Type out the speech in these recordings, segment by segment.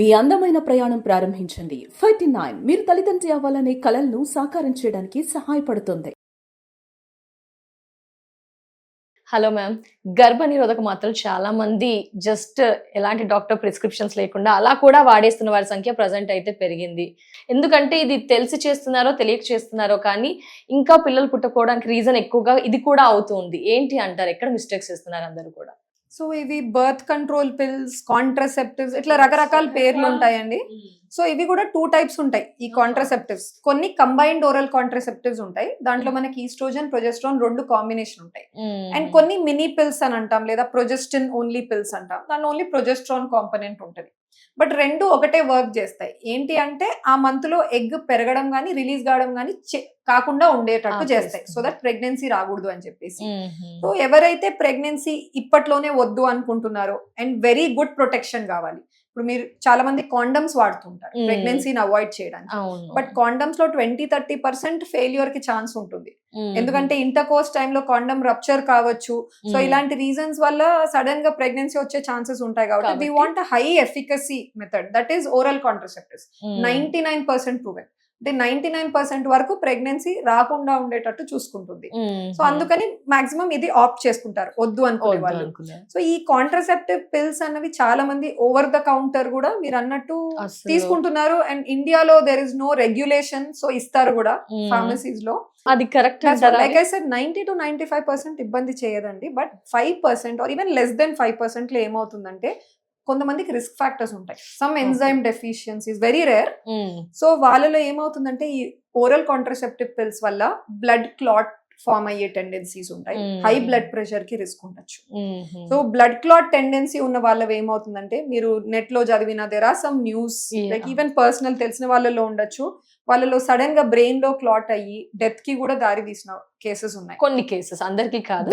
మీ అందమైన ప్రయాణం ప్రారంభించండి. 39 మీరు తల్లిదండ్రి అవ్వాలనే కలలను సాకారం చేయడానికి సహాయపడుతుంది. Hello ma'am. గర్భనిరోధక మాత్రలు చాలా మంది జస్ట్ ఎలాంటి డాక్టర్ ప్రిస్క్రిప్షన్స్ లేకుండా అలా కూడా వాడేస్తున్న వారి సంఖ్య ప్రెజెంట్ అయితే పెరిగింది. ఎందుకంటే ఇది తెలిసి చేస్తున్నారో తెలియక చేస్తున్నారో కానీ ఇంకా పిల్లలు పుట్టకపోవడానికి రీజన్ ఎక్కువగా ఇది కూడా అవుతూ ఉంది. ఏంటి అంటారు? ఎక్కడ మిస్టేక్స్ చేస్తున్నారు అందరూ కూడా? సో ఇవి బర్త్ కంట్రోల్ పిల్స్, కాంట్రసెప్టివ్స్, ఇట్లా రకరకాల పేర్లు ఉంటాయండి. సో ఇవి కూడా 2 టైప్స్ ఉంటాయి ఈ కాంట్రసెప్టివ్స్. కొన్ని కంబైన్డ్ ఓరల్ కాంట్రసెప్టివ్స్ ఉంటాయి, దాంట్లో మనకి ఈస్ట్రోజన్, ప్రొజెస్ట్రాన్ 2 కాంబినేషన్ ఉంటాయి. అండ్ కొన్ని మినీ పిల్స్ అని అంటాం, లేదా ప్రొజెస్టిన్ ఓన్లీ పిల్స్ అంటాం, దాంట్లో ఓన్లీ ప్రొజెస్ట్రాన్ కాంపోనెంట్ ఉంటుంది. బట్ 2 ఒకటే వర్క్ చేస్తాయి. ఏంటి అంటే ఆ మంత్ లో ఎగ్ పెరగడం కానీ రిలీజ్ కావడం కానీ కాకుండా ఉండేటట్టు చేస్తాయి, సో దట్ ప్రెగ్నెన్సీ రాకూడదు అని చెప్పేసి. సో ఎవరైతే ప్రెగ్నెన్సీ ఇప్పట్లోనే వద్దు అనుకుంటున్నారో అండ్ వెరీ గుడ్ ప్రొటెక్షన్ కావాలి, ఇప్పుడు మీరు చాలా మంది కాండమ్స్ వాడుతుంటారు ప్రెగ్నెన్సీని అవాయిడ్ చేయడానికి. బట్ కాండమ్స్ లో 20-30% ఫెయిల్యూర్ కి ఛాన్స్ ఉంటుంది. ఎందుకంటే ఇంటర్ కోర్స్ టైంలో కాండమ్ రప్చర్ కావచ్చు. సో ఇలాంటి రీజన్స్ వల్ల సడన్ గా ప్రెగ్నెన్సీ వచ్చే ఛాన్సెస్ ఉంటాయి. కాబట్టి we want high efficacy method, that is oral contraceptives. 99% proven. అంటే 99% వరకు ప్రెగ్నెన్సీ రాకుండా ఉండేటట్టు చూసుకుంటుంది. సో అందుకని మాక్సిమం ఇది ఆప్ట్ చేసుకుంటారు వద్దు అనుకునే వాళ్ళు. సో ఈ కాంట్రసెప్టివ్ పిల్స్ అన్నవి చాలా మంది ఓవర్ ద కౌంటర్ కూడా మీరు అన్నట్టు తీసుకుంటున్నారు. అండ్ ఇండియాలో there is no regulation, so ఇస్తారు కూడా ఫార్మసీస్ లో. అది కరెక్ట్. లైక్ ఐ సెడ్ 90-95% ఇబ్బంది చేయదండి. But 5% or even less than 5% లో ఏమవుతుందంటే కొంతమందికి రిస్క్ ఫ్యాక్టర్స్ ఉంటాయి. Some enzyme deficiencies very rare. So వాళ్ళలో ఏమవుతుందంటే ఈ ఓరల్ కాంట్రసెప్టివ్ పిల్స్ వల్ల బ్లడ్ క్లాట్ ఫార్మ్ అయ్యే టెండెన్సీస్ ఉంటాయి, హై బ్లడ్ ప్రెషర్ కి రిస్క్ ఉండొచ్చు. సో బ్లడ్ క్లాట్ టెండెన్సీ ఉన్న వాళ్ళవి ఏమవుతుందంటే, మీరు నెట్ లో చదివిన there are some news, like even personal తెలిసిన వాళ్ళలో ఉండొచ్చు, వాళ్ళలో సడన్ గా బ్రెయిన్ లో క్లాట్ అయ్యి డెత్ కి కూడా దారి తీసిన కేసెస్ ఉన్నాయి. కొన్ని కేసెస్, అందరికీ కాదు,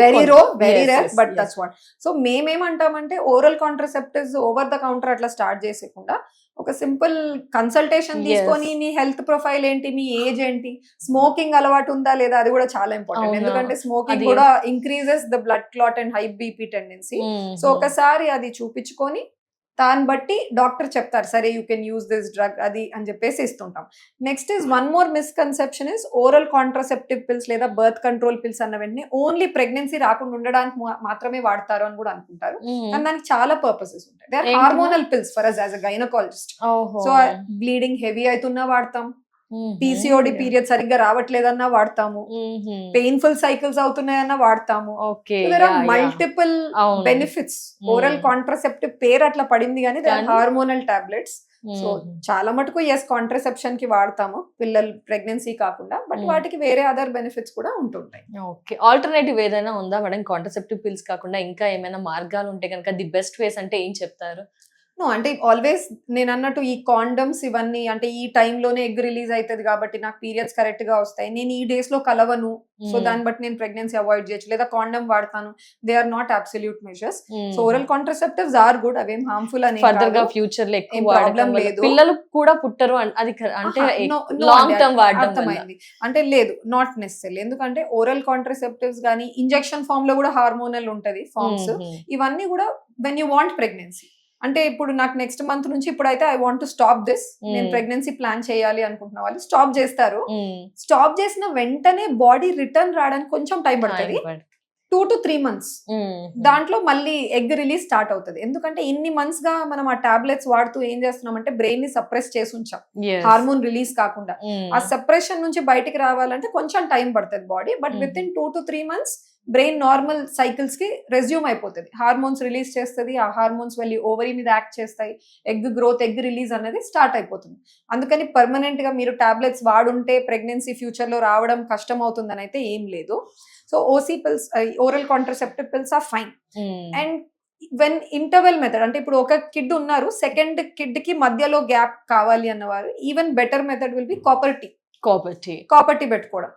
very rare, but that's what. So మేమేమంటామంటే oral contraceptives over the counter అట్లా స్టార్ట్ చేసేకుండా ఒక సింపుల్ కన్సల్టేషన్ తీసుకొని మీ హెల్త్ ప్రొఫైల్ ఏంటి, మీ ఏజ్ ఏంటి, స్మోకింగ్ అలవాటు ఉందా లేదా, అది కూడా చాలా ఇంపార్టెంట్. ఎందుకంటే స్మోకింగ్ కూడా increases the blood clot and high BP tendency. So ఒకసారి అది చూపించుకొని దాన్ని బట్టి డాక్టర్ చెప్తారు, సరే you can use this drug అది అని చెప్పేసి ఇస్తుంటాం. Next is one more misconception is oral contraceptive pills లేదా బర్త్ కంట్రోల్ పిల్స్ అన్న వెంటనే ఓన్లీ ప్రెగ్నెన్సీ రాకుండా ఉండడానికి మాత్రమే వాడతారు అని కూడా అనుకుంటారు. కానీ దానికి చాలా పర్పసెస్ ఉంటాయి. They are hormonal pills for us as a gynaecologist. So bleeding heavy అవుతున్నా వాడతాం, పీసీఓడి పీరియడ్ సరిగ్గా రావట్లేదన్నా వాడతాము, పెయిన్ఫుల్ సైకిల్స్ అవుతున్నాయన్నా వాడతాము. Multiple benefits. ఓరల్ కాంట్రసెప్టివ్ పేరు అట్లా పడింది కానీ they are hormonal tablets. So చాలా మటుకు కాంట్రసెప్షన్ కి వాడతాము పిల్లలు ప్రెగ్నెన్సీ కాకుండా, బట్ వాటికి వేరే అదర్ బెనిఫిట్స్ కూడా ఉంటుంటాయి. ఓకే, ఆల్టర్నేటివ్ ఏదైనా ఉందా మేడం? కాంట్రసెప్టివ్ పిల్స్ కాకుండా ఇంకా ఏమైనా మార్గాలు ఉంటే కనుక ది బెస్ట్ వేస్ అంటే ఏం చెప్తారు? అంటే ఆల్వేస్ నేను అన్నట్టు ఈ కాండమ్స్ ఇవన్నీ అంటే ఈ టైంలోనే ఎగ్ రిలీజ్ అవుతుంది కాబట్టి నాకు పీరియడ్స్ కరెక్ట్ గా వస్తాయి, నేను ఈ డేస్ లో కలవను, సో దాన్ని బట్టి నేను ప్రెగ్నెన్సీ అవాయిడ్ చేయొచ్చు, లేదా కాండమ్ వాడతాను, they are not absolute measures. So oral contraceptives are good, అవేం హార్మ్ఫుల్ అని ఫర్దర్ గా ఫ్యూచర్ లో ఎక్కువ ప్రాబ్లం లేదు, పిల్లలు కూడా పుట్టరు అది అంటే లాంగ్ టర్మ్ వాడడం అర్థమైంది అంటే లేదు, నాట్ నెసెసరీ. ఎందుకంటే ఓరల్ కాంట్రసెప్టివ్స్ గానీ ఇంజెక్షన్ ఫామ్ లో కూడా హార్మోనల్ ఉంటది ఫార్మ్స్, ఇవన్నీ కూడా వెన్ యూ వాంట్ ప్రెగ్నెన్సీ. అంటే ఇప్పుడు నాకు నెక్స్ట్ మంత్ నుంచి ఇప్పుడైతే I want to stop this, నేను ప్రెగ్నెన్సీ ప్లాన్ చేయాలి అనుకుంటున్న వాళ్ళు స్టాప్ చేస్తారు. స్టాప్ చేసిన వెంటనే బాడీ రిటర్న్ రావడానికి కొంచెం టైం పడుతుంది, 2 to 3 months. దాంట్లో మళ్ళీ ఎగ్ రిలీజ్ స్టార్ట్ అవుతుంది. ఎందుకంటే ఇన్ని మంత్స్ గా మనం ఆ టాబ్లెట్స్ వాడుతూ ఏం చేస్తున్నాం అంటే బ్రెయిన్ ని సప్రెస్ చేసి ఉంచాం, హార్మోన్ రిలీజ్ కాకుండా. ఆ సప్రెషన్ నుంచి బయటికి రావాలంటే కొంచెం టైం పడుతుంది body, but with in 2 to 3 months brain normal cycles కి రెజ్యూమ్ అయిపోతుంది, హార్మోన్స్ రిలీజ్ చేస్తుంది, ఆ హార్మోన్స్ వెళ్ళి ఓవరీ మీద యాక్ట్ చేస్తాయి, ఎగ్ గ్రోత్, ఎగ్ రిలీజ్ అనేది స్టార్ట్ అయిపోతుంది. అందుకని పర్మనెంట్ గా మీరు టాబ్లెట్స్ వాడుంటే ప్రెగ్నెన్సీ ఫ్యూచర్ లో రావడం కష్టం అవుతుందని అయితే ఏం లేదు. So OC pills, oral contraceptive pills are fine. And when interval method అంటే ఇప్పుడు ఒక కిడ్ ఉన్నారు, సెకండ్ కిడ్ కి మధ్యలో గ్యాప్ కావాలి అన్నవారు even better method will be copper tea పెట్టుకోవడం.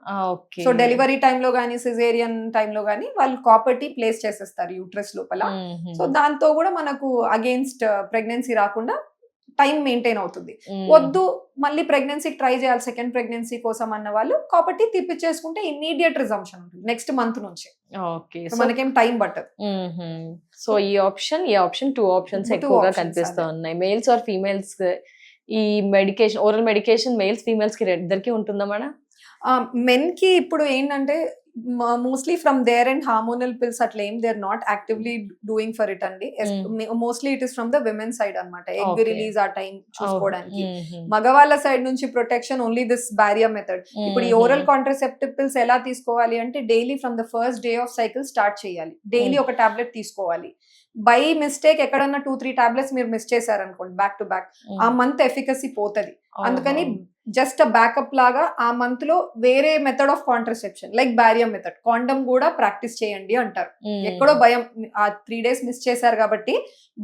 సో డెలివరీ టైంలో గానీ సిజేరియన్ టైంలో గానీ వాళ్ళు కాపర్ టీ ప్లేస్ చేసేస్తారు యూట్రస్ లోపల. సో దాంతో కూడా మనకు అగేన్స్ట్ ప్రెగ్నెన్సీ రాకుండా టైం మెయింటైన్ అవుతుంది. వద్దు మళ్ళీ ప్రెగ్నెన్సీకి ట్రై చేయాలి సెకండ్ ప్రెగ్నెన్సీ కోసం అన్న వాళ్ళు కాబట్టి తిప్పించేసుకుంటే ఇమ్మీడియట్ రిజంప్షన్ ఉంటుంది నెక్స్ట్ మంత్ నుంచి. ఓకే, So మనకేం టైం పట్టదు. సో ఈ ఆప్షన్ 2 ఆప్షన్స్ Two ఎక్కువగా options, కనిపిస్తూ అదే. ఉన్నాయి. మేల్స్ ఆర్ ఫీమేల్స్ ఈ medication, oral medication males females కి ఇద్దరికి ఉంటుందా మేడం? మెన్ కి ఇప్పుడు ఏంటంటే mostly from there and hormonal pills అట్లా ఏం they are not actively doing for it అండి. Mostly it is from the women side అనమాట. Egg Okay. రిలీజ్ ఆ టైం చూసుకోవడానికి. మగవాళ్ళ సైడ్ నుంచి protection only this barrier method. ఇప్పుడు ఈ ఓరల్ కాంట్రసెప్టివ్ పిల్స్ ఎలా తీసుకోవాలి అంటే daily from the first day of cycle start చేయాలి. డైలీ ఒక టాబ్లెట్ తీసుకోవాలి. బై మిస్టేక్ ఎక్కడన్నా 2-3 టాబ్లెట్స్ మీరు మిస్ చేశారనుకోండి బ్యాక్ టు బ్యాక్, ఆ మంత్ ఎఫికసీ పోతది. అందుకని జస్ట్ బ్యాకప్ లాగా ఆ మంత్ లో వేరే method of contraception like barrier method, condom కూడా ప్రాక్టీస్ చేయండి అంటారు. ఎక్కడో భయం, ఆ 3 days మిస్ చేశారు కాబట్టి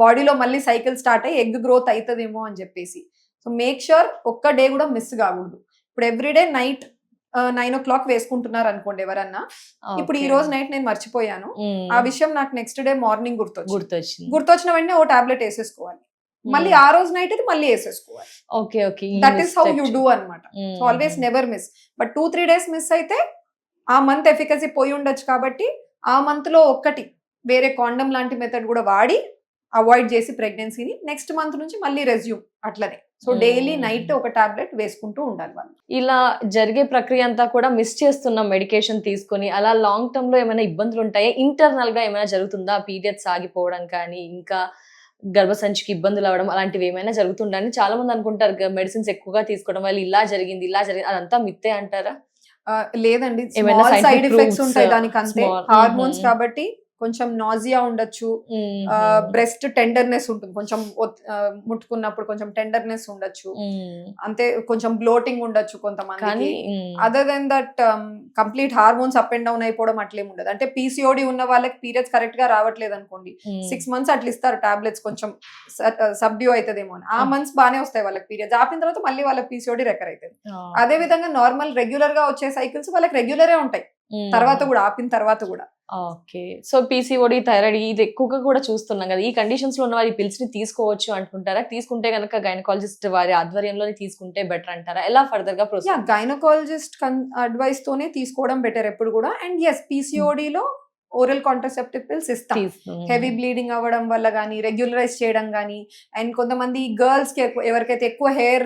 బాడీలో మళ్ళీ సైకిల్ స్టార్ట్ అయ్యి ఎగ్ గ్రోత్ అవుతుందేమో అని చెప్పేసి. సో మేక్ ష్యూర్ ఒక్క డే కూడా మిస్ కాకూడదు. ఇప్పుడు ఎవ్రీడే నైట్ 9 o'clock వేసుకుంటున్నారు అనుకోండి ఎవరన్నా. ఇప్పుడు ఈ రోజు నైట్ నేను మర్చిపోయాను, ఆ విషయం నాకు నెక్స్ట్ డే మార్నింగ్ గుర్తొచ్చిన వెంటనే ఓ టాబ్లెట్ వేసేసుకోవాలి. మళ్ళీ ఆ రోజు నైట్ మళ్ళీ వేసేసుకోవాలి. Okay okay, that is how you do అనమాట. So always never miss. But 2-3 days miss అయితే ఆ మంత్ ఎఫికసీ పోయి ఉండొచ్చు కాబట్టి ఆ మంత్ లో ఒక్కటి వేరే కాండమ్ లాంటి మెథడ్ కూడా వాడి అవాయిడ్ చేసి ప్రెగ్నెన్సీని నెక్స్ట్ మంత్ నుంచి మళ్ళీ రెజ్యూమ్ అట్లనే. సో డైలీ నైట్ ఒక టాబ్లెట్ వేసుకుంటూ ఉండాలి వాళ్ళు. ఇలా జరిగే ప్రక్రియ అంతా కూడా మిస్ చేస్తున్న మెడికేషన్ తీసుకొని అలా లాంగ్ టర్మ్ లో ఏమైనా ఇబ్బందులు ఉంటాయా? ఇంటర్నల్ గా ఏమైనా జరుగుతుందా? పీరియడ్స్ ఆగిపోవడం కానీ, ఇంకా గర్భసంచికి ఇబ్బందులు అవ్వడం అలాంటివి ఏమైనా జరుగుతుండని చాలా మంది అనుకుంటారు. మెడిసిన్స్ ఎక్కువగా తీసుకోవడం వల్ల ఇలా జరిగింది అదంతా మిత్తే అంటారా? లేదండి, ఏమైనా సైడ్ scientific ఎఫెక్ట్స్ proofs, ఉంటాయి దానికి అంతే. small, హార్మోన్స్ కాబట్టి కొంచెం నాజియా ఉండొచ్చు, బ్రెస్ట్ టెండర్నెస్ ఉంటుంది, కొంచెం ముట్టుకున్నప్పుడు కొంచెం టెండర్నెస్ ఉండొచ్చు, అంతే. కొంచెం బ్లోటింగ్ ఉండొచ్చు కొంతమంది. Other than that complete hormones up and down అయిపోవడం అట్లేం ఉండదు. అంటే పీసీఓడి ఉన్న వాళ్ళకి పీరియడ్స్ కరెక్ట్ గా రావట్లేదు అనుకోండి, 6 months అట్లా ఇస్తారు టాబ్లెట్స్, కొంచెం సబ్డ్యూ అవుతుందేమో అని. ఆ మంత్స్ బానే వస్తాయి వాళ్ళకి పీరియడ్స్, ఆపిన తర్వాత మళ్ళీ వాళ్ళకి పీసీఓడి రెకర్ అవుతుంది. అదే విధంగా నార్మల్ రెగ్యులర్ గా వచ్చే సైకిల్స్ వాళ్ళకి రెగ్యులరే ఉంటాయి తర్వాత కూడా, ఆపిన తర్వాత కూడా. ఓకే, సో పీసీఓడి, థైరాయిడ్ ఇది ఎక్కువగా కూడా చూస్తున్నాం కదా. ఈ కండిషన్స్ లో ఉన్న వారి పిల్స్ ని తీసుకోవచ్చు అనుకుంటారా? తీసుకుంటే కనుక గైనకాలజిస్ట్ వారి ఆధ్వర్యంలోనే తీసుకుంటే బెటర్ అంటారా? ఎలా ఫర్దర్ గా ప్రొసీడ్? గైనకాలజిస్ట్ అడ్వైస్ తోనే తీసుకోవడం బెటర్ ఎప్పుడు కూడా. అండ్ ఎస్, పీసీఓడి లో ఓరల్ కాంట్రసెప్టివ్ పిల్స్ ఇస్తాం. హెవీ బ్లీడింగ్ అవ్వడం వల్ల కానీ, రెగ్యులరైజ్ చేయడం కానీ, అండ్ కొంతమంది గర్ల్స్ కి ఎవరికైతే ఎక్కువ హెయిర్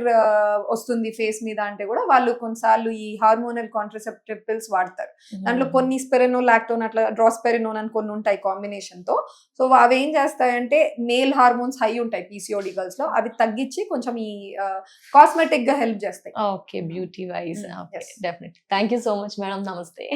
వస్తుంది ఫేస్ మీద అంటే కూడా వాళ్ళు కొన్నిసార్లు ఈ హార్మోనల్ కాంట్రసెప్టివ్ పిల్స్ వాడతారు. దాంట్లో కొన్ని స్పెరినోల్, లాక్టోన్, అట్లా డ్రాస్పెరినోన్ అని కొన్ని ఉంటాయి కాంబినేషన్ తో. సో అవి ఏం చేస్తాయంటే మేల్ హార్మోన్స్ హై ఉంటాయి పీసీఓడి గర్ల్స్ లో, అవి తగ్గించి కొంచెం ఈ కాస్మెటిక్ గా హెల్ప్ చేస్తాయి. Okay, beauty wise. Definitely. Thank you so much madam. నమస్తే.